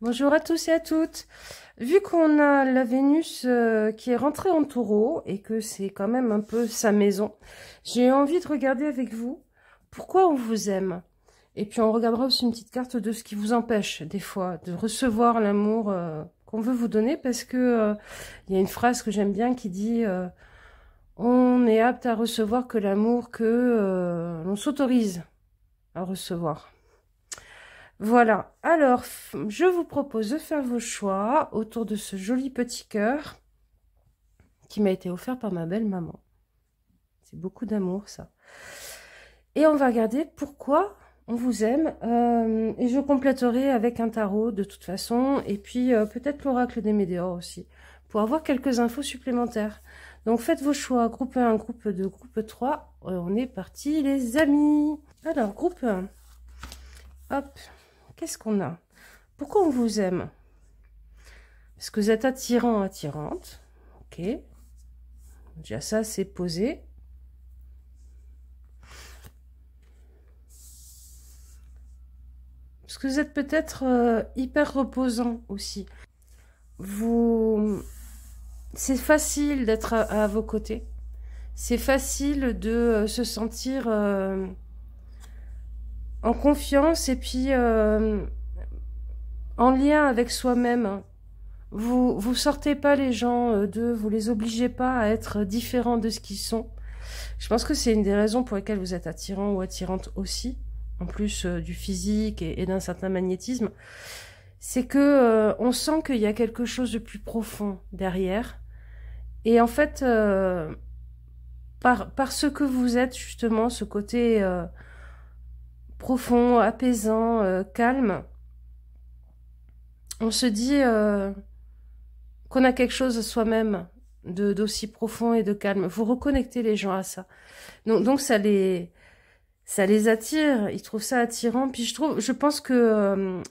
Bonjour à tous et à toutes. Vu qu'on a la Vénus qui est rentrée en Taureau et que c'est quand même un peu sa maison, j'ai envie de regarder avec vous pourquoi on vous aime. Et puis on regardera aussi une petite carte de ce qui vous empêche des fois de recevoir l'amour qu'on veut vous donner, parce que il y a une phrase que j'aime bien qui dit on est apte à recevoir que l'amour que l'on s'autorise à recevoir. Voilà, alors je vous propose de faire vos choix autour de ce joli petit cœur qui m'a été offert par ma belle maman. C'est beaucoup d'amour, ça. Et on va regarder pourquoi on vous aime. Et je compléterai avec un tarot de toute façon, et puis peut-être l'oracle des Météores aussi, pour avoir quelques infos supplémentaires. Donc faites vos choix, groupe 1, groupe 2, groupe 3. On est parti les amis. Alors, groupe 1. Hop. Qu'est-ce qu'on a? Pourquoi on vous aime? Parce que vous êtes attirant, attirante. Ok. Déjà ça, c'est posé. Parce que vous êtes peut-être hyper reposant aussi. C'est facile d'être à vos côtés. C'est facile de se sentir en confiance et puis en lien avec soi-même. Vous sortez pas les gens d'eux, vous les obligez pas à être différents de ce qu'ils sont. Je pense que c'est une des raisons pour lesquelles vous êtes attirant ou attirante aussi, en plus du physique et d'un certain magnétisme. C'est que on sent qu'il y a quelque chose de plus profond derrière. Et en fait, par ce que vous êtes, justement, ce côté profond, apaisant, calme, on se dit qu'on a quelque chose soi-même d'aussi profond et de calme. Vous reconnectez les gens à ça. Donc ça les attire, ils trouvent ça attirant. Puis je pense que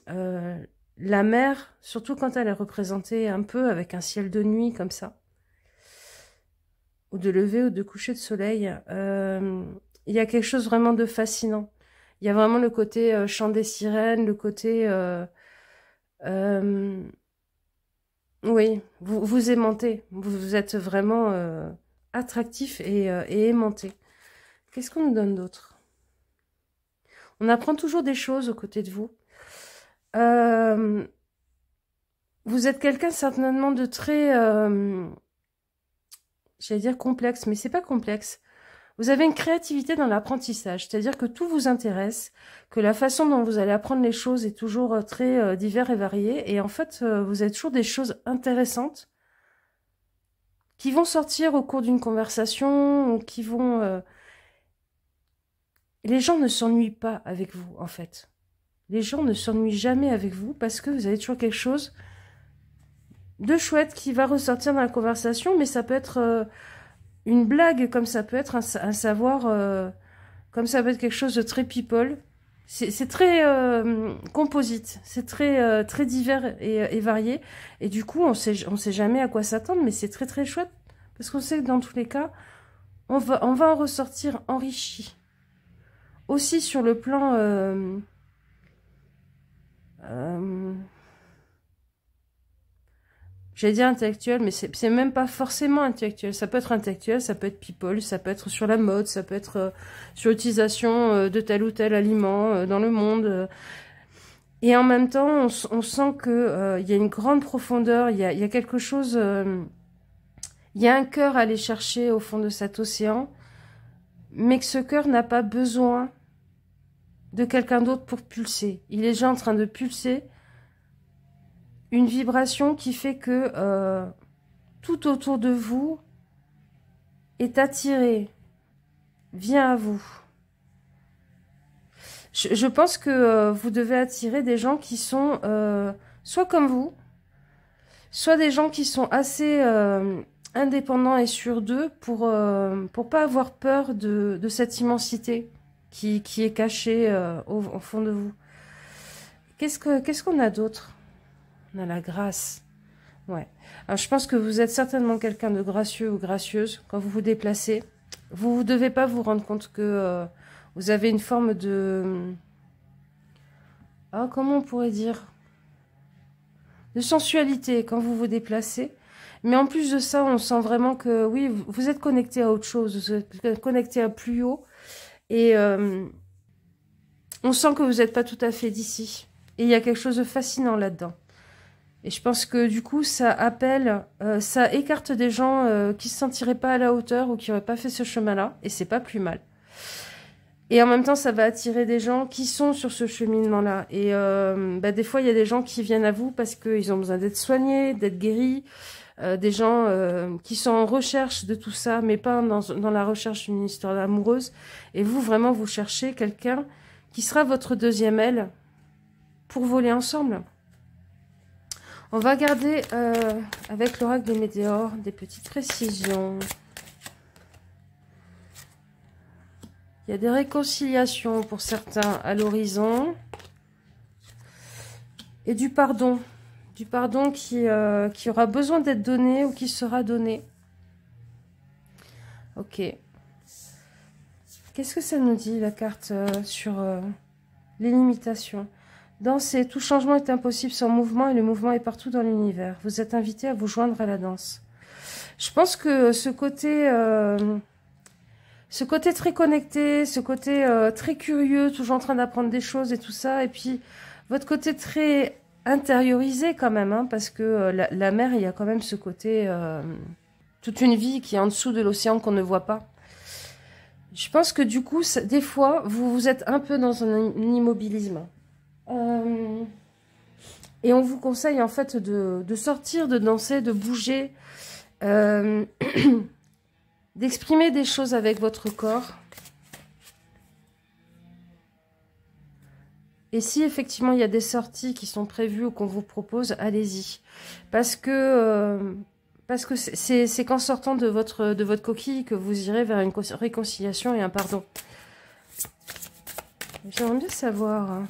la mer, surtout quand elle est représentée un peu avec un ciel de nuit comme ça, ou de lever ou de coucher de soleil, il y a quelque chose vraiment de fascinant. Il y a vraiment le côté chant des sirènes, le côté euh, oui, vous aimantez, vous êtes vraiment attractif et aimanté. Qu'est-ce qu'on nous donne d'autre? On apprend toujours des choses aux côtés de vous. Vous êtes quelqu'un certainement de très, j'allais dire complexe, mais c'est pas complexe. Vous avez une créativité dans l'apprentissage, c'est-à-dire que tout vous intéresse, que la façon dont vous allez apprendre les choses est toujours très divers et variée, et en fait, vous avez toujours des choses intéressantes qui vont sortir au cours d'une conversation, ou qui vont... Les gens ne s'ennuient pas avec vous, en fait. Les gens ne s'ennuient jamais avec vous parce que vous avez toujours quelque chose de chouette qui va ressortir dans la conversation, mais ça peut être une blague, comme ça peut être un savoir, comme ça peut être quelque chose de très people. C'est très composite, c'est très divers et varié, et du coup on sait jamais à quoi s'attendre, mais c'est très très chouette, parce qu'on sait que dans tous les cas, on va en ressortir enrichi. Aussi sur le plan... j'allais dire intellectuel, mais c'est même pas forcément intellectuel. Ça peut être intellectuel, ça peut être people, ça peut être sur la mode, ça peut être sur l'utilisation de tel ou tel aliment dans le monde. Et en même temps, on sent que y a une grande profondeur, il y a quelque chose... il y a un cœur à aller chercher au fond de cet océan, mais que ce cœur n'a pas besoin de quelqu'un d'autre pour pulser. Il est déjà en train de pulser une vibration qui fait que tout autour de vous est attiré, vient à vous. Je pense que vous devez attirer des gens qui sont soit comme vous, soit des gens qui sont assez indépendants et sûrs d'eux pour pas avoir peur de cette immensité qui est cachée au fond de vous. Qu'est-ce qu'on a d'autre? On a la grâce. Ouais. Alors, je pense que vous êtes certainement quelqu'un de gracieux ou gracieuse quand vous vous déplacez. Vous ne devez pas vous rendre compte que vous avez une forme de... Ah, comment on pourrait dire? de sensualité quand vous vous déplacez. Mais en plus de ça, on sent vraiment que, oui, vous êtes connecté à autre chose, vous êtes connecté à plus haut. Et on sent que vous n'êtes pas tout à fait d'ici. Et il y a quelque chose de fascinant là-dedans. Et je pense que du coup, ça appelle, ça écarte des gens qui ne se sentiraient pas à la hauteur ou qui n'auraient pas fait ce chemin-là. Et c'est pas plus mal. Et en même temps, ça va attirer des gens qui sont sur ce cheminement-là. Et des fois, il y a des gens qui viennent à vous parce qu'ils ont besoin d'être soignés, d'être guéris. Des gens qui sont en recherche de tout ça, mais pas dans la recherche d'une histoire amoureuse. Et vous, vraiment, vous cherchez quelqu'un qui sera votre deuxième aile pour voler ensemble. On va garder avec l'oracle des météores des petites précisions. Il y a des réconciliations pour certains à l'horizon. Et du pardon. Du pardon qui aura besoin d'être donné ou qui sera donné. Ok. Qu'est-ce que ça nous dit, la carte sur les limitations? Danser, tout changement est impossible sans mouvement et le mouvement est partout dans l'univers. Vous êtes invité à vous joindre à la danse. Je pense que ce côté très connecté, ce côté très curieux, toujours en train d'apprendre des choses et tout ça, et puis votre côté très intériorisé quand même, hein, parce que la mer, il y a quand même ce côté, toute une vie qui est en dessous de l'océan qu'on ne voit pas. Je pense que du coup, des fois, vous êtes un peu dans un immobilisme. Et on vous conseille en fait de sortir, de danser, de bouger, d'exprimer des choses avec votre corps. Et si effectivement il y a des sorties qui sont prévues ou qu'on vous propose, allez-y. Parce que c'est qu'en sortant de votre coquille que vous irez vers une réconciliation et un pardon. J'aimerais bien savoir... Hein.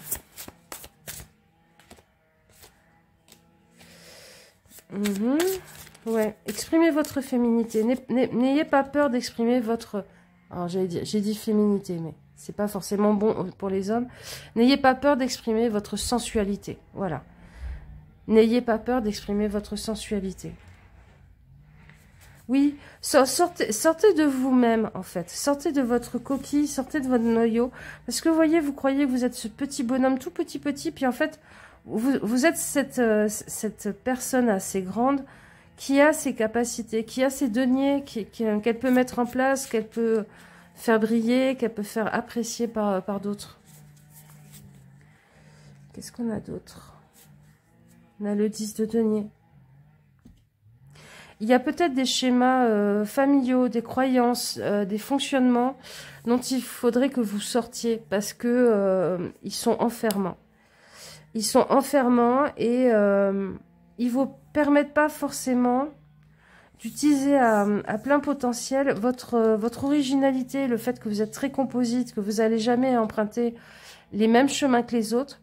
Ouais, exprimez votre féminité. N'ayez pas peur d'exprimer votre... Alors j'ai dit féminité, mais c'est pas forcément bon pour les hommes. N'ayez pas peur d'exprimer votre sensualité. Voilà. N'ayez pas peur d'exprimer votre sensualité. Oui, sortez de vous-même, en fait. Sortez de votre coquille, sortez de votre noyau. Parce que, vous voyez, vous croyez que vous êtes ce petit bonhomme tout petit, puis en fait, vous êtes cette personne assez grande qui a ses capacités, qui a ses deniers, qu'elle peut mettre en place, qu'elle peut faire briller, qu'elle peut faire apprécier par d'autres. Qu'est-ce qu'on a d'autre? On a le 10 de denier. Il y a peut-être des schémas familiaux, des croyances, des fonctionnements dont il faudrait que vous sortiez parce que ils sont enfermants. Ils sont enfermants et ils vous permettent pas forcément d'utiliser à plein potentiel votre originalité, le fait que vous êtes très composite, que vous n'allez jamais emprunter les mêmes chemins que les autres.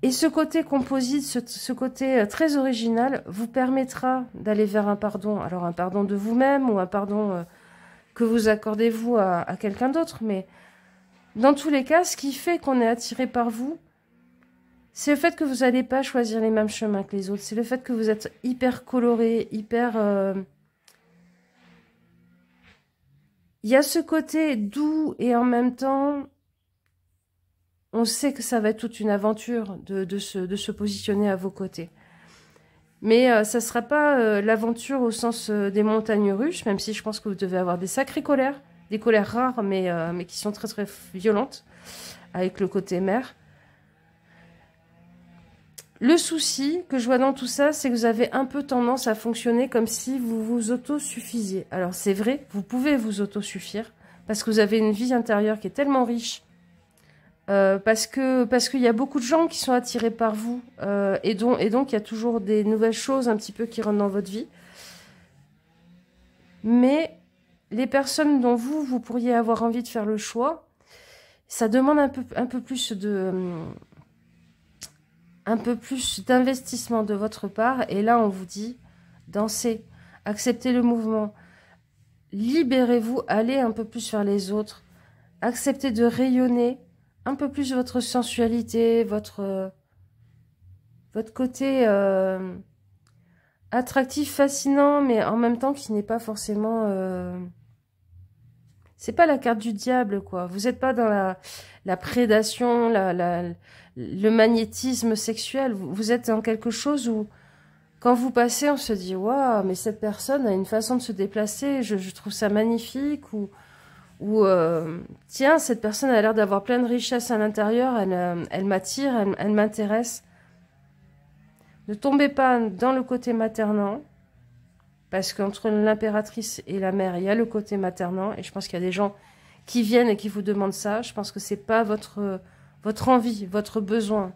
Et ce côté composite, ce côté très original vous permettra d'aller vers un pardon. Alors un pardon de vous-même ou un pardon que vous accordez vous à quelqu'un d'autre. Mais dans tous les cas, ce qui fait qu'on est attiré par vous, c'est le fait que vous n'allez pas choisir les mêmes chemins que les autres. C'est le fait que vous êtes hyper coloré, hyper... Il y a ce côté doux et en même temps... On sait que ça va être toute une aventure de se positionner à vos côtés. Mais ça ne sera pas l'aventure au sens des montagnes russes, même si je pense que vous devez avoir des sacrées colères. Des colères rares, mais qui sont très très violentes, avec le côté mer. Le souci que je vois dans tout ça, c'est que vous avez un peu tendance à fonctionner comme si vous vous autosuffisiez. Alors c'est vrai, vous pouvez vous autosuffire, parce que vous avez une vie intérieure qui est tellement riche, parce qu'il y a beaucoup de gens qui sont attirés par vous, et donc il y a toujours des nouvelles choses un petit peu qui rentrent dans votre vie. Mais les personnes dont vous pourriez avoir envie de faire le choix, ça demande un peu plus d'investissement de votre part. Et là, on vous dit, dansez, acceptez le mouvement, libérez-vous, allez un peu plus vers les autres, acceptez de rayonner un peu plus votre sensualité, votre votre côté attractif, fascinant, mais en même temps qui n'est pas forcément... c'est pas la carte du diable, quoi. Vous n'êtes pas dans la prédation, le magnétisme sexuel. Vous êtes dans quelque chose où, quand vous passez, on se dit « Waouh, mais cette personne a une façon de se déplacer, je trouve ça magnifique. » Ou tiens, cette personne a l'air d'avoir plein de richesses à l'intérieur, elle m'attire, elle m'intéresse. Ne tombez pas dans le côté maternant, parce qu'entre l'impératrice et la mère, il y a le côté maternant, et je pense qu'il y a des gens qui viennent et qui vous demandent ça. Je pense que c'est pas votre envie, votre besoin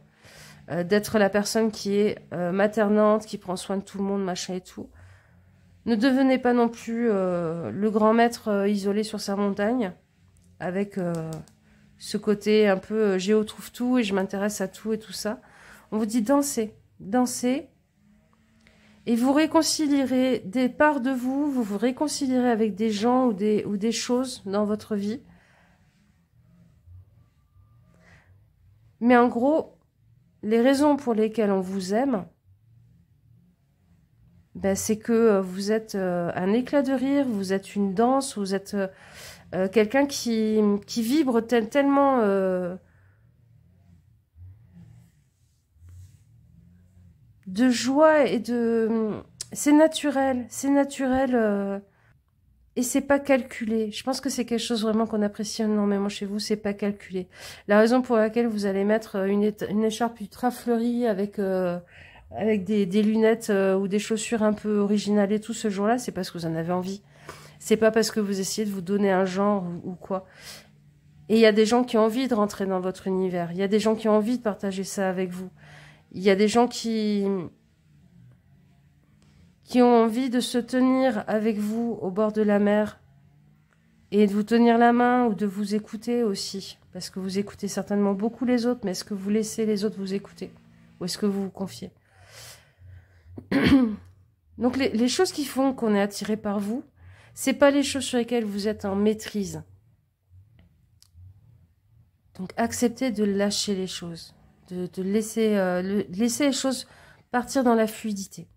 d'être la personne qui est maternante, qui prend soin de tout le monde, machin et tout. Ne devenez pas non plus le grand maître isolé sur sa montagne, avec ce côté un peu géo trouve tout et je m'intéresse à tout et tout ça. On vous dit dansez, dansez, et vous réconcilierez des parts de vous, vous vous réconcilierez avec des gens ou des choses dans votre vie. Mais en gros, les raisons pour lesquelles on vous aime, ben, c'est que vous êtes un éclat de rire, vous êtes une danse, vous êtes quelqu'un qui vibre tellement de joie et de... C'est naturel et c'est pas calculé. Je pense que c'est quelque chose vraiment qu'on apprécie énormément chez vous, c'est pas calculé. La raison pour laquelle vous allez mettre une écharpe ultra fleurie avec des lunettes ou des chaussures un peu originales et tout ce jour-là, c'est parce que vous en avez envie. C'est pas parce que vous essayez de vous donner un genre ou quoi. Et il y a des gens qui ont envie de rentrer dans votre univers. Il y a des gens qui ont envie de partager ça avec vous. Il y a des gens qui ont envie de se tenir avec vous au bord de la mer et de vous tenir la main ou de vous écouter aussi. Parce que vous écoutez certainement beaucoup les autres, mais est-ce que vous laissez les autres vous écouter? Ou est-ce que vous vous confiez? Donc les choses qui font qu'on est attiré par vous, c'est pas les choses sur lesquelles vous êtes en maîtrise. Donc acceptez de lâcher les choses, de laisser, laisser les choses partir dans la fluidité.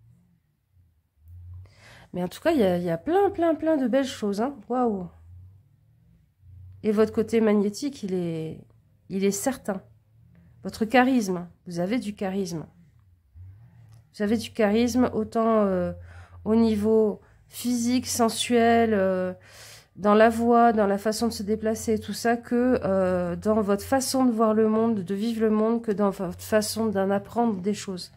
Mais en tout cas, il y a plein de belles choses. Hein. Waouh! Et votre côté magnétique, il est certain. Votre charisme, vous avez du charisme. Vous avez du charisme autant au niveau physique, sensuel, dans la voix, dans la façon de se déplacer et tout ça, que dans votre façon de voir le monde, de vivre le monde, que dans votre façon d'en apprendre des choses.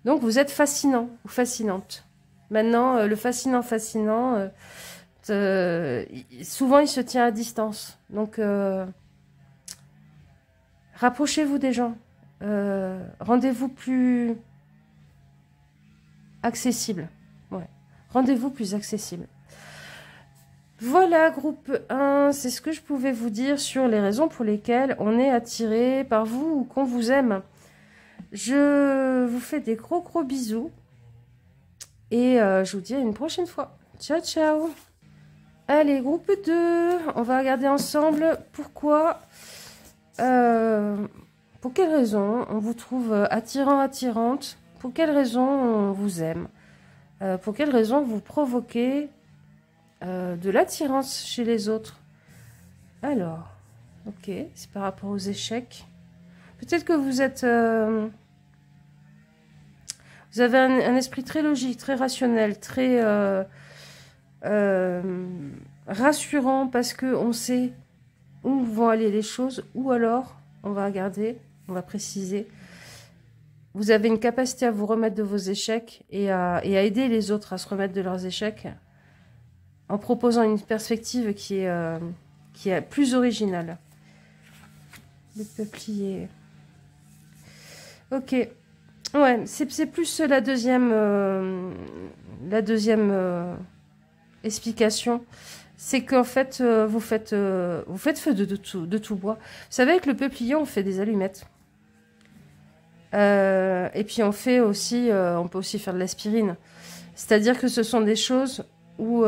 Donc vous êtes fascinant ou fascinante. Maintenant, le fascinant, souvent il se tient à distance. Donc rapprochez-vous des gens. Rendez-vous plus accessible. Ouais. Rendez-vous plus accessible. Voilà, groupe 1, c'est ce que je pouvais vous dire sur les raisons pour lesquelles on est attiré par vous ou qu'on vous aime. Je vous fais des gros bisous. Et je vous dis à une prochaine fois. Ciao, ciao. Allez, groupe 2, on va regarder ensemble pourquoi... pour quelles raisons on vous trouve attirant, attirante? Pour quelles raisons on vous aime? Pour quelles raisons vous provoquez de l'attirance chez les autres? Alors, ok, c'est par rapport aux échecs. Peut-être que vous êtes... vous avez un esprit très logique, très rationnel, très rassurant parce qu'on sait où vont aller les choses. Ou alors, on va regarder, on va préciser, vous avez une capacité à vous remettre de vos échecs et à aider les autres à se remettre de leurs échecs en proposant une perspective qui est plus originale. Le peuplier. Ok. Ouais, c'est plus la deuxième explication. C'est qu'en fait, vous faites feu de tout bois. Vous savez, avec le peuplier, on fait des allumettes. Et puis on fait aussi, on peut aussi faire de l'aspirine. C'est-à-dire que ce sont des choses où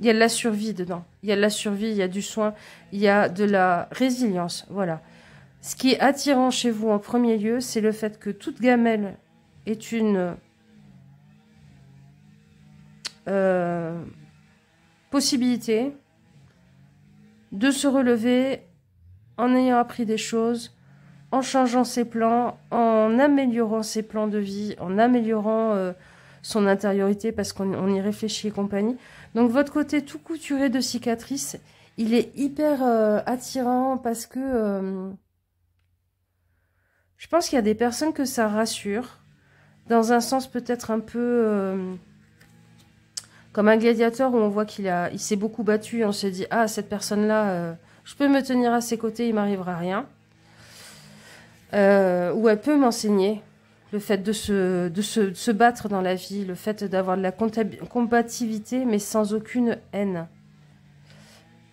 Il y a de la survie dedans. Il y a de la survie, il y a du soin, il y a de la résilience. Voilà. Ce qui est attirant chez vous en premier lieu, c'est le fait que toute gamelle est une possibilité de se relever en ayant appris des choses, en changeant ses plans, en améliorant ses plans de vie, en améliorant son intériorité parce qu'on y réfléchit et compagnie. Donc votre côté tout couturé de cicatrices, il est hyper attirant parce que je pense qu'il y a des personnes que ça rassure, dans un sens peut-être un peu comme un gladiateur où on voit il s'est beaucoup battu et on se dit « Ah, cette personne-là, je peux me tenir à ses côtés, il m'arrivera rien. » Ou elle peut m'enseigner le fait de se battre dans la vie, le fait d'avoir de la combativité, mais sans aucune haine.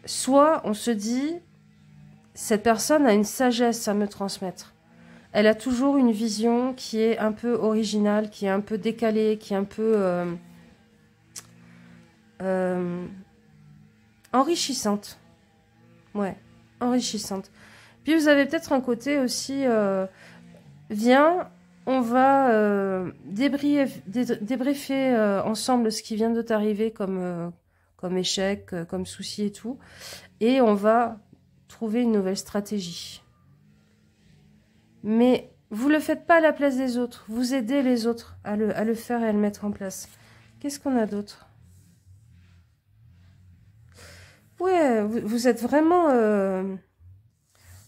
Soit on se dit, cette personne a une sagesse à me transmettre. Elle a toujours une vision qui est un peu originale, qui est un peu décalée, qui est un peu enrichissante. Ouais, enrichissante. Puis vous avez peut-être un côté aussi, viens, on va débriefer ensemble ce qui vient de t'arriver comme échec, comme souci et tout. Et on va trouver une nouvelle stratégie. Mais vous ne le faites pas à la place des autres. Vous aidez les autres à le faire et à le mettre en place. Qu'est-ce qu'on a d'autre? Ouais, vous êtes vraiment...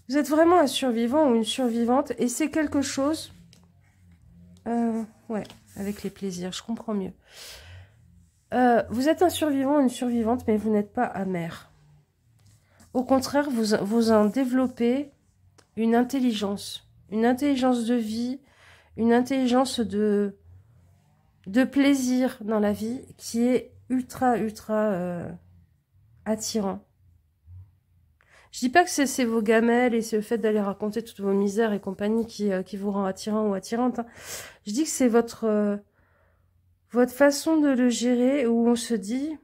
vous êtes vraiment un survivant ou une survivante. Et c'est quelque chose... ouais, avec les plaisirs, je comprends mieux. Vous êtes un survivant ou une survivante, mais vous n'êtes pas amer. Au contraire, vous en développez une intelligence de vie, une intelligence de plaisir dans la vie qui est ultra attirant. Je dis pas que c'est vos gamelles et c'est le fait d'aller raconter toutes vos misères et compagnie qui vous rend attirant ou attirante. Hein. Je dis que c'est votre façon de le gérer où on se dit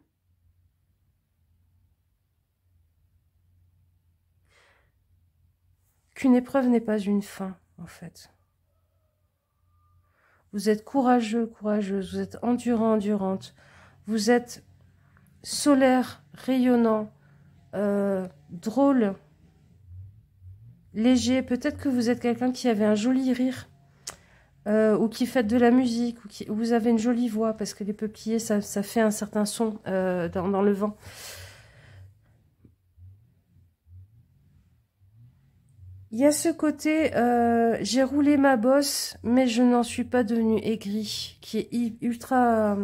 qu'une épreuve n'est pas une fin, en fait. Vous êtes courageux, courageuse, vous êtes endurant, endurante, vous êtes solaire, rayonnant, drôle, léger. Peut-être que vous êtes quelqu'un qui avait un joli rire, ou qui fait de la musique, ou vous avez une jolie voix, parce que les peupliers, ça fait un certain son dans le vent. Il y a ce côté, j'ai roulé ma bosse, mais je n'en suis pas devenue aigrie, qui est ultra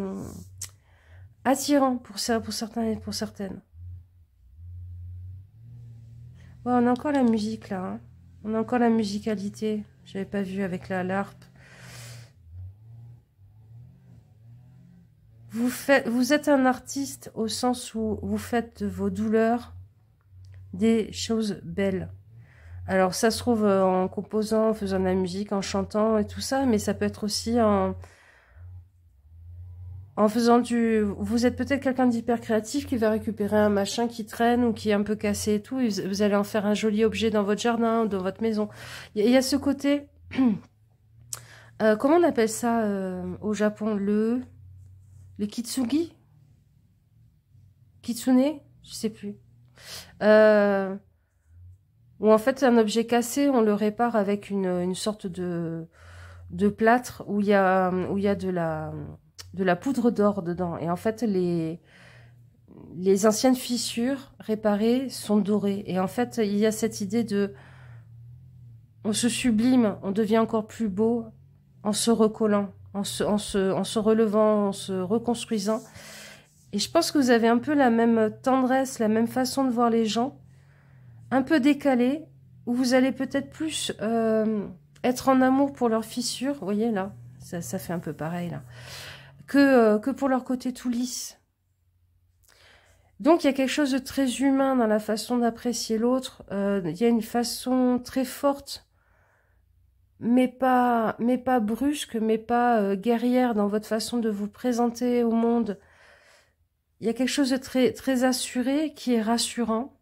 attirant pour certains et pour certaines. Ouais, on a encore la musique là, hein. On a encore la musicalité. J'avais pas vu avec la harpe. Vous êtes un artiste au sens où vous faites de vos douleurs des choses belles. Alors ça se trouve en composant, en faisant de la musique, en chantant et tout ça, mais ça peut être aussi en faisant du... Vous êtes peut-être quelqu'un d'hyper créatif qui va récupérer un machin qui traîne ou qui est un peu cassé et tout, et vous allez en faire un joli objet dans votre jardin ou dans votre maison. Il y a ce côté... comment on appelle ça au Japon? Le kitsugi? Kitsune? Je sais plus. Où en fait un objet cassé, on le répare avec une sorte de plâtre où il y a de la poudre d'or dedans. Et en fait, les anciennes fissures réparées sont dorées. Et en fait, il y a cette idée de... On se sublime, on devient encore plus beau en se recollant, en se relevant, en se reconstruisant. Et je pense que vous avez un peu la même tendresse, la même façon de voir les gens, un peu décalée, où vous allez peut-être plus être en amour pour leurs fissures. Vous voyez, là, ça fait un peu pareil, là. Que pour leur côté tout lisse. Donc, il y a quelque chose de très humain dans la façon d'apprécier l'autre. Il y a une façon très forte, mais pas brusque, mais pas guerrière dans votre façon de vous présenter au monde. Il y a quelque chose de très, très assuré qui est rassurant.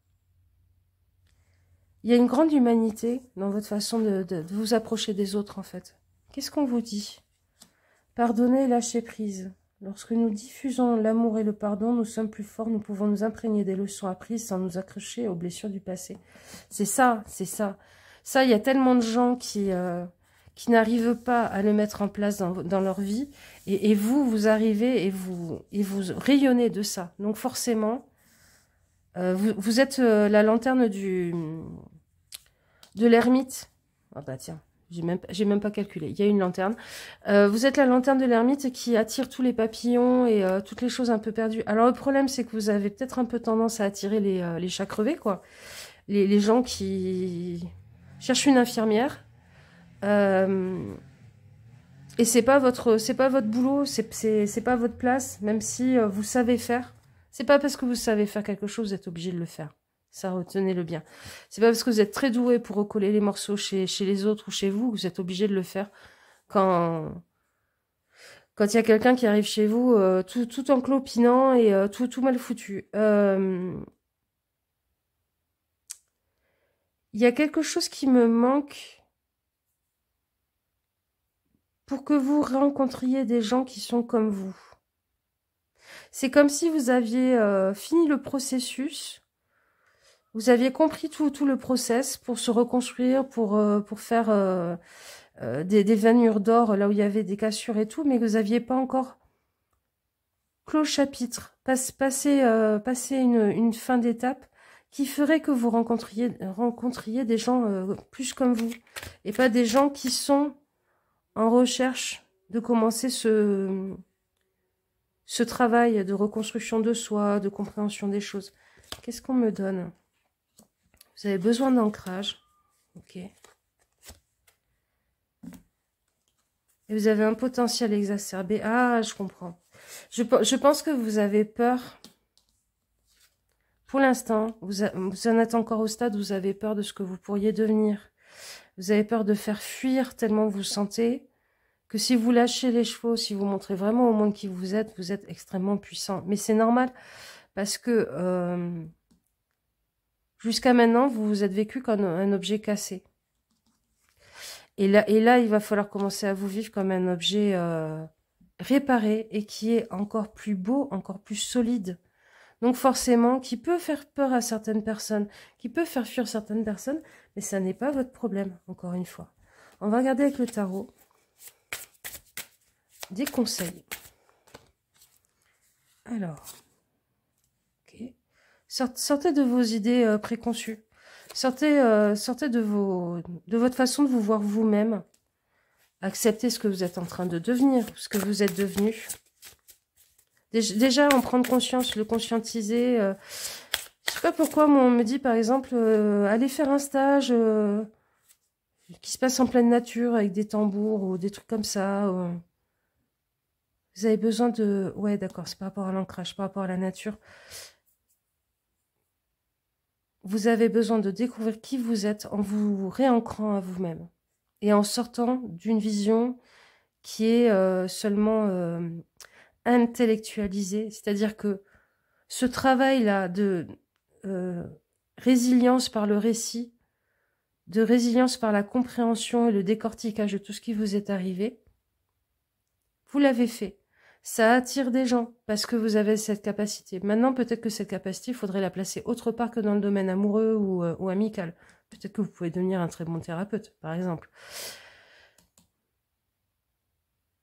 Il y a une grande humanité dans votre façon de vous approcher des autres, en fait. Qu'est-ce qu'on vous dit? Pardonnez et lâchez prise. Lorsque nous diffusons l'amour et le pardon, nous sommes plus forts, nous pouvons nous imprégner des leçons apprises sans nous accrocher aux blessures du passé. C'est ça, c'est ça. Ça, il y a tellement de gens qui n'arrivent pas à le mettre en place dans leur vie. Et vous, vous arrivez et vous rayonnez de ça. Donc forcément, vous êtes la lanterne de l'ermite. Ah bah tiens. J'ai même pas calculé. Il y a une lanterne. Vous êtes la lanterne de l'ermite qui attire tous les papillons et toutes les choses un peu perdues. Alors le problème, c'est que vous avez peut-être un peu tendance à attirer les chats crevés, quoi. Les gens qui cherchent une infirmière. Et c'est pas votre boulot, c'est pas votre place, même si vous savez faire. C'est pas parce que vous savez faire quelque chose, vous êtes obligé de le faire. Ça, retenez-le bien. C'est pas parce que vous êtes très doué pour recoller les morceaux chez les autres ou chez vous que vous êtes obligé de le faire. Quand il y a quelqu'un qui arrive chez vous tout en clopinant et tout mal foutu. Il y a quelque chose qui me manque pour que vous rencontriez des gens qui sont comme vous. C'est comme si vous aviez fini le processus. Vous aviez compris tout le process pour se reconstruire, pour faire des veinures d'or là où il y avait des cassures et tout, mais vous n'aviez pas encore clos le chapitre, passer une fin d'étape qui ferait que vous rencontriez des gens plus comme vous, et pas des gens qui sont en recherche de commencer ce travail de reconstruction de soi, de compréhension des choses. Qu'est-ce qu'on me donne? Vous avez besoin d'ancrage. Ok. Et vous avez un potentiel exacerbé. Ah, je comprends. Je pense que vous avez peur. Pour l'instant, vous en êtes encore au stade où vous avez peur de ce que vous pourriez devenir. Vous avez peur de faire fuir tellement vous sentez que si vous lâchez les chevaux, si vous montrez vraiment au monde qui vous êtes extrêmement puissant. Mais c'est normal parce que jusqu'à maintenant, vous vous êtes vécu comme un objet cassé. Et là, il va falloir commencer à vous vivre comme un objet réparé et qui est encore plus beau, encore plus solide. Donc forcément, qui peut faire peur à certaines personnes, qui peut faire fuir certaines personnes, mais ça n'est pas votre problème, encore une fois. On va regarder avec le tarot des conseils. Alors, ok. Sortez de vos idées préconçues. Sortez de votre façon de vous voir vous-même. Acceptez ce que vous êtes en train de devenir, ce que vous êtes devenu. Déjà, en prendre conscience, le conscientiser. Je sais pas pourquoi, moi, on me dit, par exemple, allez faire un stage qui se passe en pleine nature avec des tambours ou des trucs comme ça. Vous avez besoin de... Ouais, d'accord, c'est par rapport à l'ancrage, par rapport à la nature. Vous avez besoin de découvrir qui vous êtes en vous réancrant à vous-même. Et en sortant d'une vision qui est seulement intellectualisée. C'est-à-dire que ce travail-là de résilience par le récit, de résilience par la compréhension et le décortiquage de tout ce qui vous est arrivé, vous l'avez fait. Ça attire des gens parce que vous avez cette capacité. Maintenant, peut-être que cette capacité, il faudrait la placer autre part que dans le domaine amoureux ou amical. Peut-être que vous pouvez devenir un très bon thérapeute, par exemple.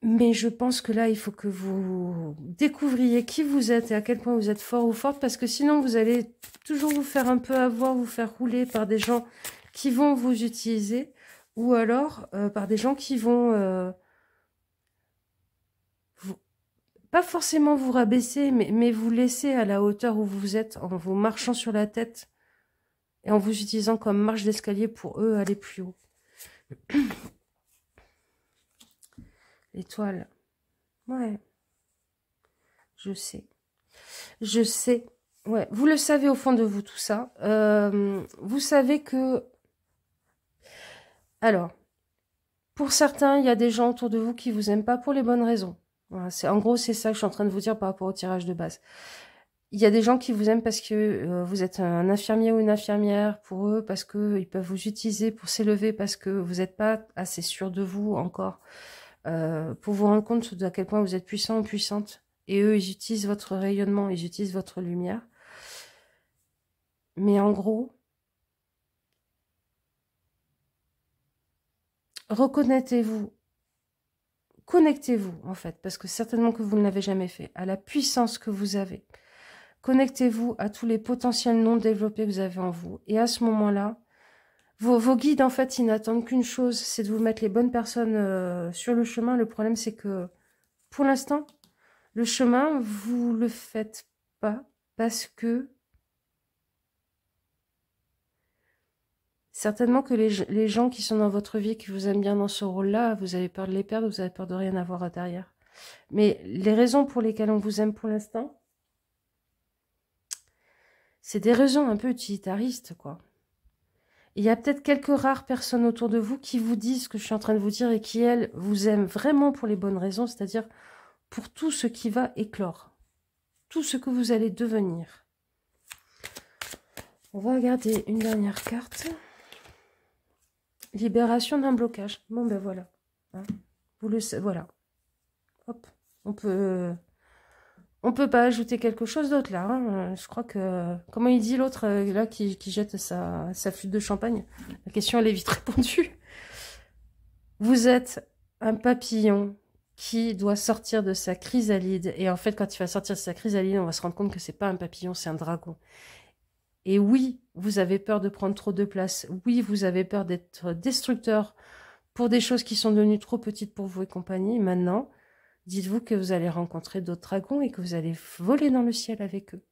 Mais je pense que là, il faut que vous découvriez qui vous êtes et à quel point vous êtes fort ou forte, parce que sinon, vous allez toujours vous faire un peu avoir, vous faire rouler par des gens qui vont vous utiliser, ou alors par des gens qui vont... pas forcément vous rabaisser, mais vous laisser à la hauteur où vous êtes, en vous marchant sur la tête, et en vous utilisant comme marche d'escalier pour eux aller plus haut. L'étoile. Ouais. Je sais. Je sais. Ouais. Vous le savez au fond de vous, tout ça. Vous savez que... Alors, pour certains, il y a des gens autour de vous qui vous aiment pas pour les bonnes raisons. Voilà, en gros, c'est ça que je suis en train de vous dire par rapport au tirage de base. Il y a des gens qui vous aiment parce que vous êtes un infirmier ou une infirmière pour eux, parce qu'ils peuvent vous utiliser pour s'élever, parce que vous n'êtes pas assez sûr de vous encore, pour vous rendre compte à quel point vous êtes puissant ou puissante. Et eux, ils utilisent votre rayonnement, ils utilisent votre lumière. Mais en gros, reconnaissez-vous, connectez-vous en fait, parce que certainement que vous ne l'avez jamais fait, à la puissance que vous avez. Connectez-vous à tous les potentiels non développés que vous avez en vous. Et à ce moment-là, vos guides, en fait, ils n'attendent qu'une chose, c'est de vous mettre les bonnes personnes sur le chemin. Le problème, c'est que, pour l'instant, le chemin, vous le faites pas parce que certainement que les gens qui sont dans votre vie, qui vous aiment bien dans ce rôle-là, vous avez peur de les perdre, vous avez peur de rien avoir derrière. Mais les raisons pour lesquelles on vous aime pour l'instant, c'est des raisons un peu utilitaristes, quoi. Il y a peut-être quelques rares personnes autour de vous qui vous disent ce que je suis en train de vous dire et qui, elles, vous aiment vraiment pour les bonnes raisons, c'est-à-dire pour tout ce qui va éclore, tout ce que vous allez devenir. On va regarder une dernière carte. Libération d'un blocage. Bon, ben voilà. Hein, vous le savez, voilà. Hop, on peut pas ajouter quelque chose d'autre là. Hein. Je crois que... Comment il dit l'autre là qui jette sa flûte de champagne? La question elle est vite répondue. Vous êtes un papillon qui doit sortir de sa chrysalide. Et en fait, quand il va sortir de sa chrysalide, on va se rendre compte que c'est pas un papillon, c'est un dragon. Et oui, vous avez peur de prendre trop de place. Oui, vous avez peur d'être destructeur pour des choses qui sont devenues trop petites pour vous et compagnie. Maintenant, dites-vous que vous allez rencontrer d'autres dragons et que vous allez voler dans le ciel avec eux.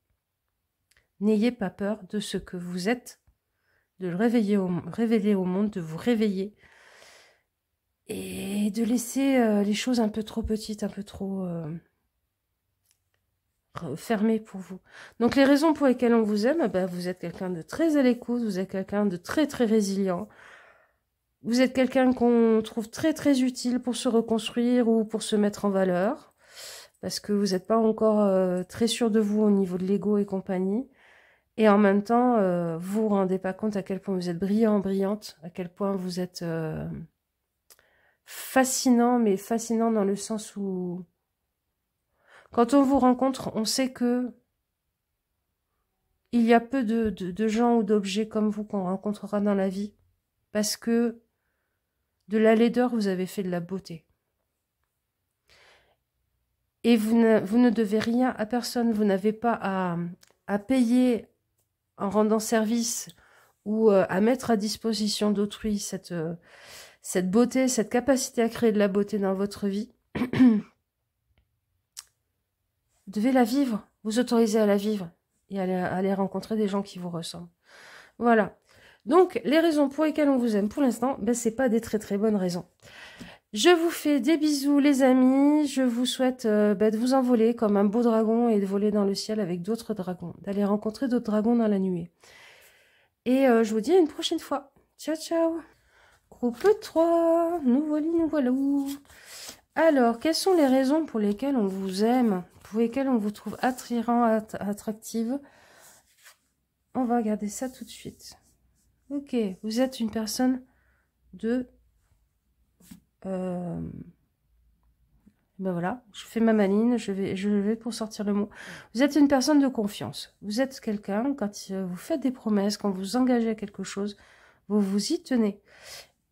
N'ayez pas peur de ce que vous êtes, de le révéler au monde, de vous réveiller et de laisser les choses un peu trop petites, un peu trop fermées pour vous. Donc les raisons pour lesquelles on vous aime, ben, vous êtes quelqu'un de très à l'écoute, vous êtes quelqu'un de très très résilient, vous êtes quelqu'un qu'on trouve très très utile pour se reconstruire ou pour se mettre en valeur, parce que vous n'êtes pas encore très sûr de vous au niveau de l'ego et compagnie. Et en même temps, vous vous rendez pas compte à quel point vous êtes brillant, brillante, à quel point vous êtes fascinant, mais fascinant dans le sens où quand on vous rencontre, on sait que il y a peu de gens ou d'objets comme vous qu'on rencontrera dans la vie, parce que de la laideur, vous avez fait de la beauté. Et vous ne devez rien à personne, vous n'avez pas à payer en rendant service ou à mettre à disposition d'autrui cette beauté, cette capacité à créer de la beauté dans votre vie. Vous devez la vivre, vous autoriser à la vivre et à aller rencontrer des gens qui vous ressemblent. Voilà. Donc, les raisons pour lesquelles on vous aime pour l'instant, ben, c'est pas des très très bonnes raisons. Je vous fais des bisous les amis, je vous souhaite de vous envoler comme un beau dragon et de voler dans le ciel avec d'autres dragons, d'aller rencontrer d'autres dragons dans la nuée. Et je vous dis à une prochaine fois. Ciao ciao. Groupe 3, nous voilà. Alors, quelles sont les raisons pour lesquelles on vous aime, pour lesquelles on vous trouve attirant, attractive? On va regarder ça tout de suite. Ok, vous êtes une personne de... ben voilà, je fais ma maline, je vais pour sortir le mot. Vous êtes une personne de confiance. Vous êtes quelqu'un, quand vous faites des promesses, quand vous engagez à quelque chose, vous vous y tenez.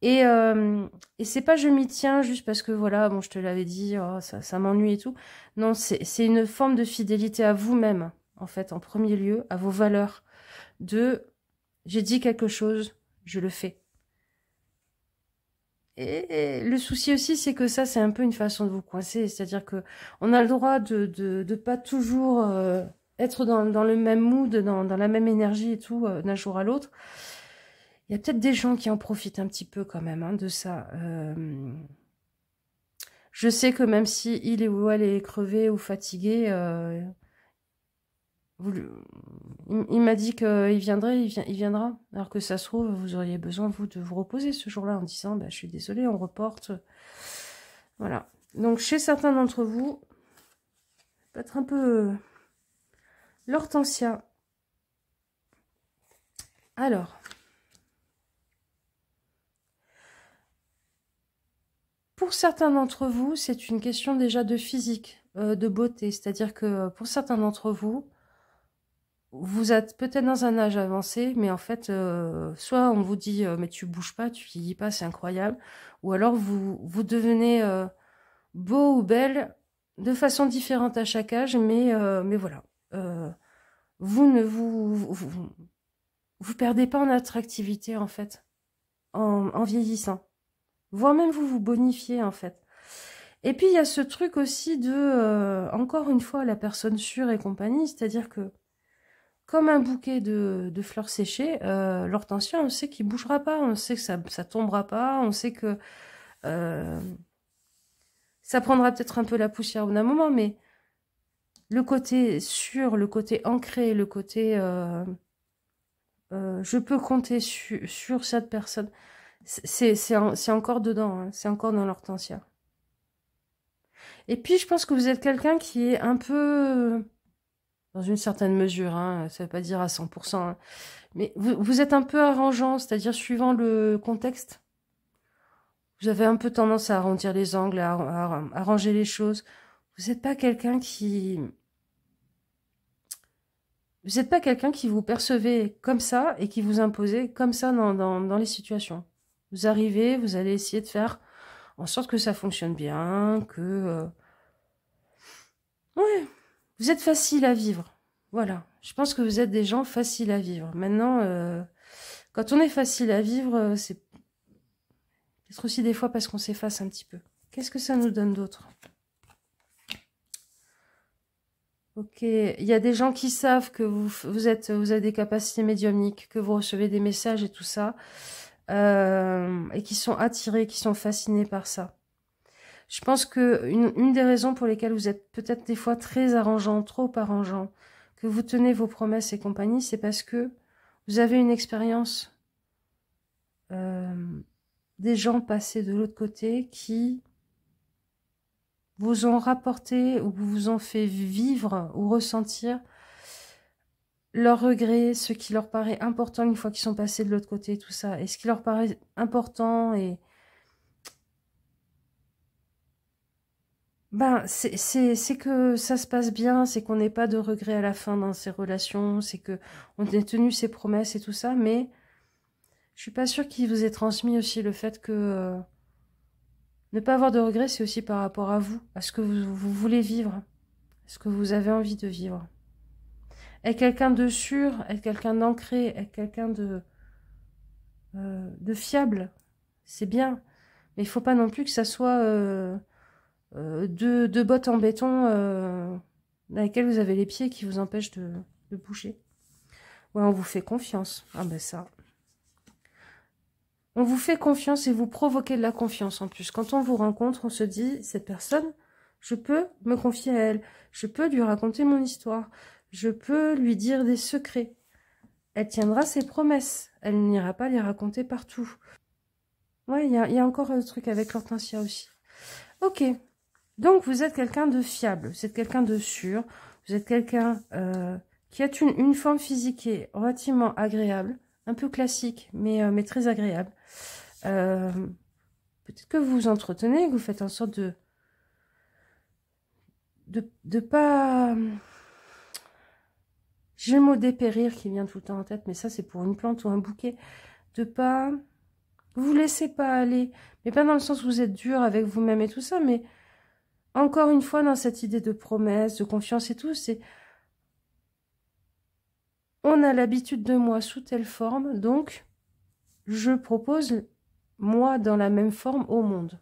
Et c'est pas je m'y tiens juste parce que voilà, bon, je te l'avais dit, oh, ça m'ennuie et tout. Non, c'est une forme de fidélité à vous-même, en fait, en premier lieu, à vos valeurs. J'ai dit quelque chose, je le fais. Et le souci aussi, c'est que ça, c'est un peu une façon de vous coincer. C'est-à-dire que on a le droit de pas toujours être dans le même mood, dans la même énergie et tout, d'un jour à l'autre. Il y a peut-être des gens qui en profitent un petit peu quand même de ça. Je sais que même si il ou elle est crevé ou fatigué, il m'a dit qu'il viendrait, il viendra. Alors que ça se trouve, vous auriez besoin, vous, de vous reposer ce jour-là en disant, bah, je suis désolée, on reporte. Voilà. Donc, chez certains d'entre vous, peut être un peu L'hortensia. Alors, pour certains d'entre vous, c'est une question déjà de physique, de beauté. C'est-à-dire que pour certains d'entre vous, vous êtes peut-être dans un âge avancé, mais en fait, soit on vous dit mais tu bouges pas, tu vieillis pas, c'est incroyable, ou alors vous devenez beau ou belle de façon différente à chaque âge, mais voilà. Vous ne vous perdez pas en attractivité en fait, en vieillissant. Voire même vous bonifiez en fait. Et puis il y a ce truc aussi de, encore une fois, la personne sûre et compagnie, c'est-à-dire que comme un bouquet de fleurs séchées, l'hortensia, on sait qu'il bougera pas, on sait que ça tombera pas, on sait que ça prendra peut-être un peu la poussière au bout d'un moment, mais le côté sûr, le côté ancré, le côté je peux compter sur cette personne, c'est encore dedans, hein, c'est encore dans l'hortensia. Et puis je pense que vous êtes quelqu'un qui est un peu, dans une certaine mesure, hein, ça veut pas dire à 100%, hein, mais vous êtes un peu arrangeant, c'est-à-dire suivant le contexte. Vous avez un peu tendance à arrondir les angles, à arranger les choses. Vous n'êtes pas quelqu'un qui... Vous n'êtes pas quelqu'un qui vous percevez comme ça et qui vous imposez comme ça dans les situations. Vous arrivez, vous allez essayer de faire en sorte que ça fonctionne bien, que... Ouais, vous êtes facile à vivre. Voilà, je pense que vous êtes des gens faciles à vivre. Maintenant, quand on est facile à vivre, c'est peut-être aussi des fois parce qu'on s'efface un petit peu. Qu'est-ce que ça nous donne d'autre? Ok, il y a des gens qui savent que vous avez des capacités médiumniques, que vous recevez des messages et tout ça, et qui sont attirés, qui sont fascinés par ça. Je pense que une des raisons pour lesquelles vous êtes peut-être des fois très arrangeant, trop arrangeant, que vous tenez vos promesses et compagnie, c'est parce que vous avez une expérience des gens passés de l'autre côté qui vous ont rapporté ou vous ont fait vivre ou ressentir leurs regrets, ce qui leur paraît important une fois qu'ils sont passés de l'autre côté, tout ça. Et ce qui leur paraît important et... Ben, c'est que ça se passe bien, c'est qu'on n'ait pas de regrets à la fin dans ces relations, c'est que on ait tenu ses promesses et tout ça, mais je suis pas sûre qu'il vous ait transmis aussi le fait que ne pas avoir de regrets, c'est aussi par rapport à vous, à ce que vous voulez vivre, à ce que vous avez envie de vivre. Être quelqu'un de sûr, être quelqu'un d'ancré, être quelqu'un de fiable, c'est bien, mais il faut pas non plus que ça soit deux bottes en béton dans lesquelles vous avez les pieds qui vous empêchent de bouger. Ouais, on vous fait confiance. Ah ben ça. On vous fait confiance et vous provoquez de la confiance en plus. Quand on vous rencontre, on se dit, cette personne, je peux me confier à elle. Je peux lui raconter mon histoire. Je peux lui dire des secrets. Elle tiendra ses promesses. Elle n'ira pas les raconter partout. Ouais, il y a encore un truc avec l'hortensia aussi. Ok. Donc, vous êtes quelqu'un de fiable. Vous êtes quelqu'un de sûr. Vous êtes quelqu'un qui a une forme physique qui est relativement agréable. Un peu classique, mais très agréable. Peut-être que vous vous entretenez, que vous faites en sorte de pas... J'ai le mot dépérir qui vient tout le temps en tête, mais ça c'est pour une plante ou un bouquet. De pas... Vous vous laissez pas aller, mais pas dans le sens où vous êtes dur avec vous-même et tout ça, mais encore une fois dans cette idée de promesse, de confiance et tout, c'est... On a l'habitude de moi sous telle forme, donc je propose moi dans la même forme au monde.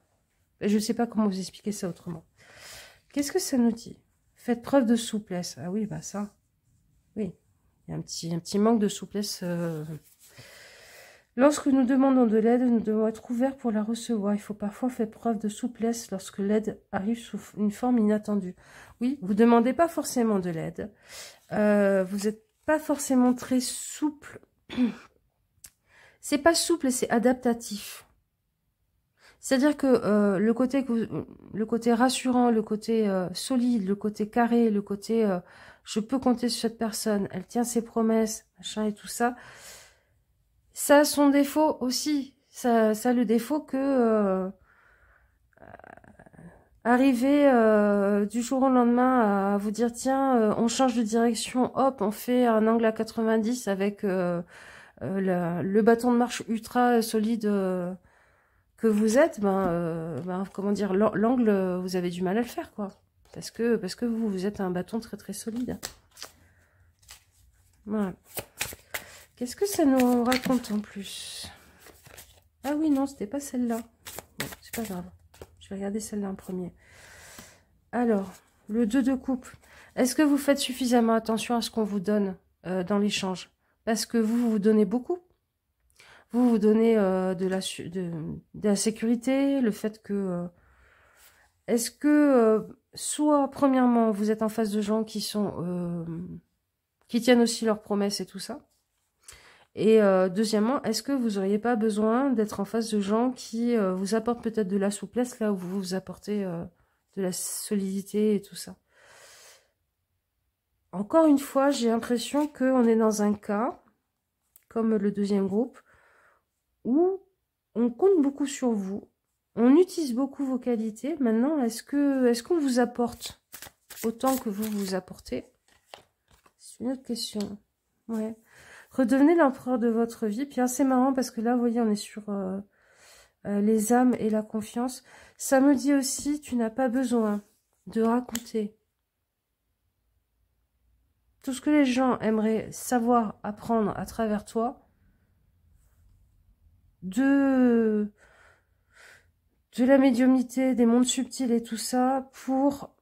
Je ne sais pas comment vous expliquer ça autrement. Qu'est-ce que ça nous dit? Faites preuve de souplesse. Ah oui, bah ça. Oui, il y a un petit manque de souplesse. Lorsque nous demandons de l'aide, nous devons être ouverts pour la recevoir. Il faut parfois faire preuve de souplesse lorsque l'aide arrive sous une forme inattendue. Oui, vous ne demandez pas forcément de l'aide. Vous n'êtes pas forcément très souple. C'est pas souple, c'est adaptatif. C'est-à-dire que le côté rassurant, le côté solide, le côté carré, le côté je peux compter sur cette personne, elle tient ses promesses, machin et tout ça. Ça a son défaut aussi. Ça a le défaut que arriver du jour au lendemain à vous dire tiens, on change de direction, hop, on fait un angle à 90 avec le bâton de marche ultra solide que vous êtes, comment dire, l'angle, vous avez du mal à le faire, quoi. Parce que vous êtes un bâton très très solide. Voilà. Qu'est-ce que ça nous raconte en plus? Ah oui, non, c'était pas celle-là. Bon, c'est pas grave. Je vais regarder celle-là en premier. Alors, le 2 de coupe. Est-ce que vous faites suffisamment attention à ce qu'on vous donne dans l'échange? Parce que vous donnez beaucoup. Vous donnez de la sécurité, le fait que... est-ce que, soit, premièrement, vous êtes en face de gens qui sont... qui tiennent aussi leurs promesses et tout ça. Et deuxièmement, est-ce que vous n'auriez pas besoin d'être en face de gens qui vous apportent peut-être de la souplesse là où vous vous apportez de la solidité et tout ça? Encore une fois, j'ai l'impression qu'on est dans un cas, comme le deuxième groupe, où on compte beaucoup sur vous, on utilise beaucoup vos qualités. Maintenant, est-ce qu'on vous apporte autant que vous vous apportez? C'est une autre question. Ouais. Redevenez l'empereur de votre vie. Puis c'est marrant parce que là, vous voyez, on est sur les âmes et la confiance. Ça me dit aussi, tu n'as pas besoin de raconter tout ce que les gens aimeraient savoir, apprendre à travers toi, de la médiumnité, des mondes subtils et tout ça, pour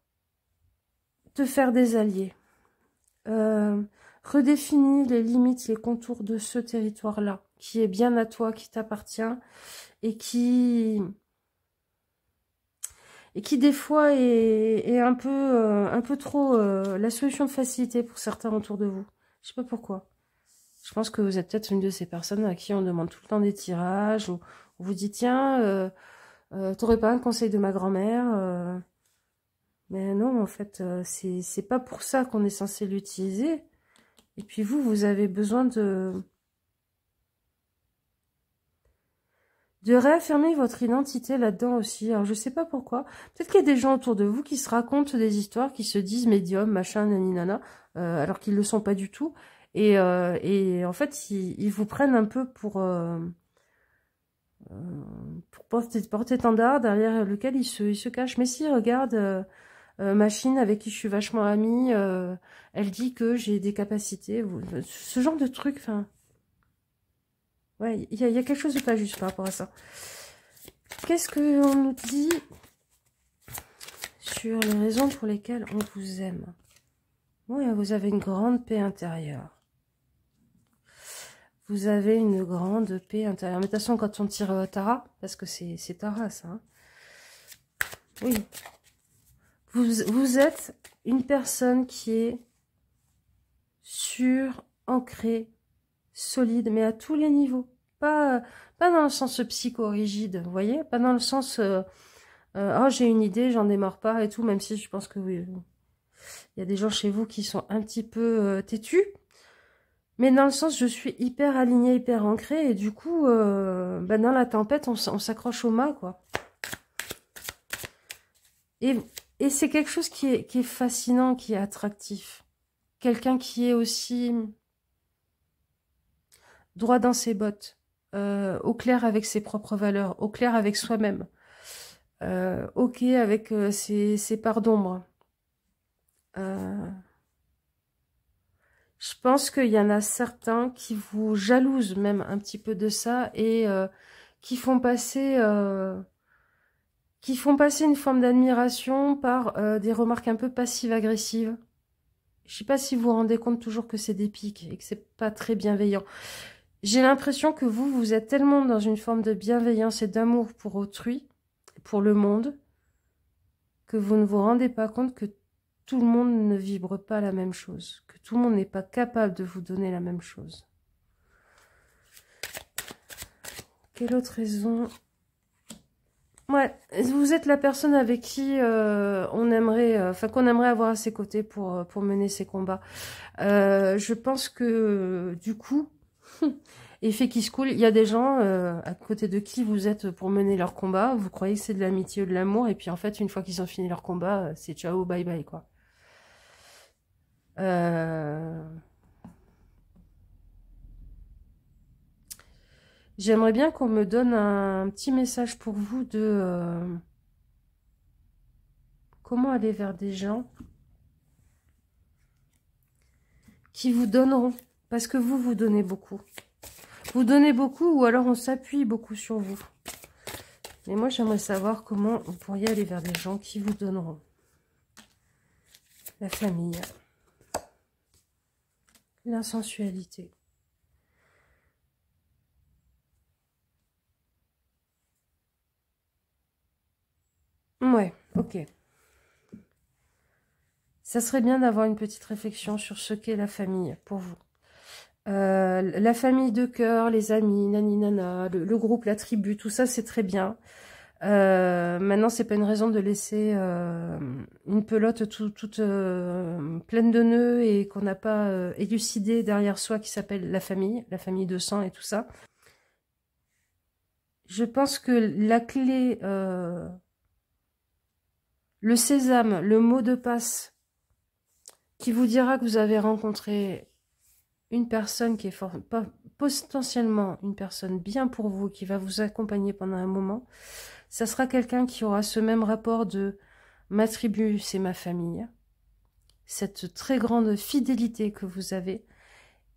te faire des alliés. Redéfinis les limites, les contours de ce territoire-là, qui est bien à toi, qui t'appartient, et qui des fois est un peu trop la solution de facilité pour certains autour de vous. Je sais pas pourquoi. Je pense que vous êtes peut-être une de ces personnes à qui on demande tout le temps des tirages, ou on vous dit tiens, t'aurais pas un conseil de ma grand-mère mais non, en fait, c'est pas pour ça qu'on est censé l'utiliser. Et puis vous avez besoin de réaffirmer votre identité là-dedans aussi. Alors, je sais pas pourquoi. Peut-être qu'il y a des gens autour de vous qui se racontent des histoires, qui se disent médium, machin, naninana, alors qu'ils le sont pas du tout. Et en fait, ils vous prennent un peu pour porte-étendard derrière lequel ils se cachent. Mais si, regarde... machine avec qui je suis vachement amie, elle dit que j'ai des capacités, ce genre de truc, enfin, ouais, il y a quelque chose de pas juste par rapport à ça. Qu'est-ce qu'on nous dit sur les raisons pour lesquelles on vous aime? Ouais, vous avez une grande paix intérieure. Vous avez une grande paix intérieure. Mais de toute façon, quand on tire Tara, parce que c'est Tara, ça, hein, oui. Vous êtes une personne qui est sûre, ancrée, solide, mais à tous les niveaux. Pas dans le sens psycho-rigide, vous voyez? Pas dans le sens oh, j'ai une idée, j'en démarre pas et tout, même si je pense que oui, il y a des gens chez vous qui sont un petit peu têtus. Mais dans le sens, je suis hyper alignée, hyper ancrée, et du coup, dans la tempête, on s'accroche au mât, quoi. Et c'est quelque chose qui est fascinant, qui est attractif. Quelqu'un qui est aussi droit dans ses bottes, au clair avec ses propres valeurs, au clair avec soi-même, ok avec ses parts d'ombre. Je pense qu'il y en a certains qui vous jalousent même un petit peu de ça et qui font passer une forme d'admiration par des remarques un peu passives-agressives. Je sais pas si vous vous rendez compte toujours que c'est des pics et que c'est pas très bienveillant. J'ai l'impression que vous êtes tellement dans une forme de bienveillance et d'amour pour autrui, pour le monde, que vous ne vous rendez pas compte que tout le monde ne vibre pas la même chose, que tout le monde n'est pas capable de vous donner la même chose. Quelle autre raison Ouais, vous êtes la personne avec qui on aimerait, qu'on aimerait avoir à ses côtés pour mener ces combats. Je pense que du coup, effet qui se coule, il y a des gens à côté de qui vous êtes pour mener leur combat. Vous croyez que c'est de l'amitié ou de l'amour, et puis en fait, une fois qu'ils ont fini leur combat, c'est ciao, bye bye, quoi. J'aimerais bien qu'on me donne un petit message pour vous de comment aller vers des gens qui vous donneront, parce que vous donnez beaucoup. Vous donnez beaucoup, ou alors on s'appuie beaucoup sur vous. Mais moi, j'aimerais savoir comment vous pourriez aller vers des gens qui vous donneront. La famille. La sensualité. Ouais, ok. Ça serait bien d'avoir une petite réflexion sur ce qu'est la famille pour vous. La famille de cœur, les amis, nani nana, le groupe, la tribu, tout ça c'est très bien. Maintenant c'est pas une raison de laisser une pelote toute pleine de nœuds et qu'on n'a pas élucidé derrière soi qui s'appelle la famille de sang et tout ça. Je pense que la clé, le sésame, le mot de passe qui vous dira que vous avez rencontré une personne qui est potentiellement une personne bien pour vous, qui va vous accompagner pendant un moment, ça sera quelqu'un qui aura ce même rapport de ma tribu, c'est ma famille, cette très grande fidélité que vous avez,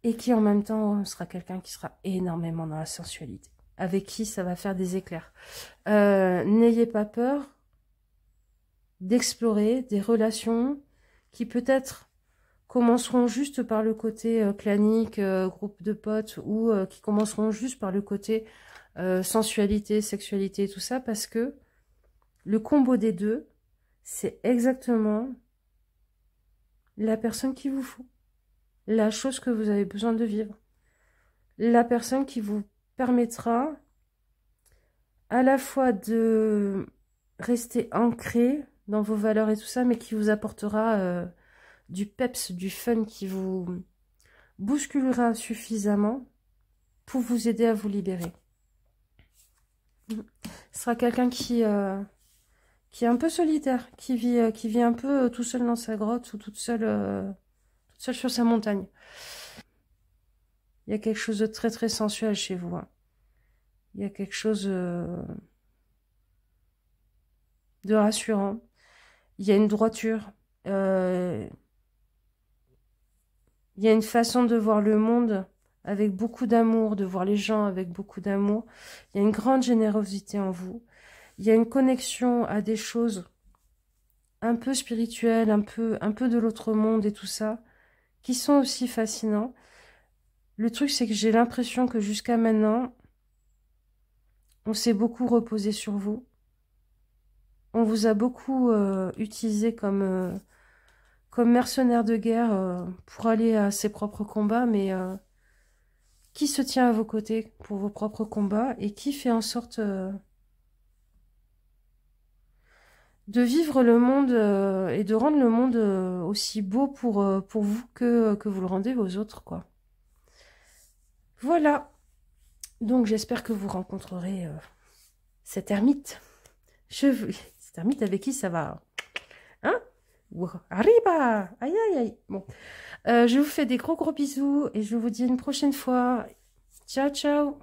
et qui en même temps sera quelqu'un qui sera énormément dans la sensualité, avec qui ça va faire des éclairs. N'ayez pas peur d'explorer des relations qui peut-être commenceront juste par le côté clanique, groupe de potes, ou qui commenceront juste par le côté sensualité, sexualité, tout ça, parce que le combo des deux, c'est exactement la personne qu'il vous faut, la chose que vous avez besoin de vivre, la personne qui vous permettra à la fois de rester ancré dans vos valeurs et tout ça, mais qui vous apportera du peps, du fun, qui vous bousculera suffisamment pour vous aider à vous libérer. Ce sera quelqu'un qui est un peu solitaire, qui vit un peu tout seul dans sa grotte ou toute seule sur sa montagne. Il y a quelque chose de très très sensuel chez vous. Hein. Il y a quelque chose de rassurant. Il y a une droiture. Il y a une façon de voir le monde avec beaucoup d'amour, de voir les gens avec beaucoup d'amour. Il y a une grande générosité en vous. Il y a une connexion à des choses un peu spirituelles, un peu de l'autre monde et tout ça, qui sont aussi fascinants. Le truc, c'est que j'ai l'impression que jusqu'à maintenant, on s'est beaucoup reposé sur vous. On vous a beaucoup utilisé comme mercenaire de guerre pour aller à ses propres combats, mais qui se tient à vos côtés pour vos propres combats et qui fait en sorte de vivre le monde et de rendre le monde aussi beau pour vous que vous le rendez aux autres, quoi. Voilà. Donc j'espère que vous rencontrerez cet ermite. Cet ermite avec qui ça va. Hein? Arriba! Aïe aïe aïe. Bon. Je vous fais des gros bisous et je vous dis une prochaine fois. Ciao ciao!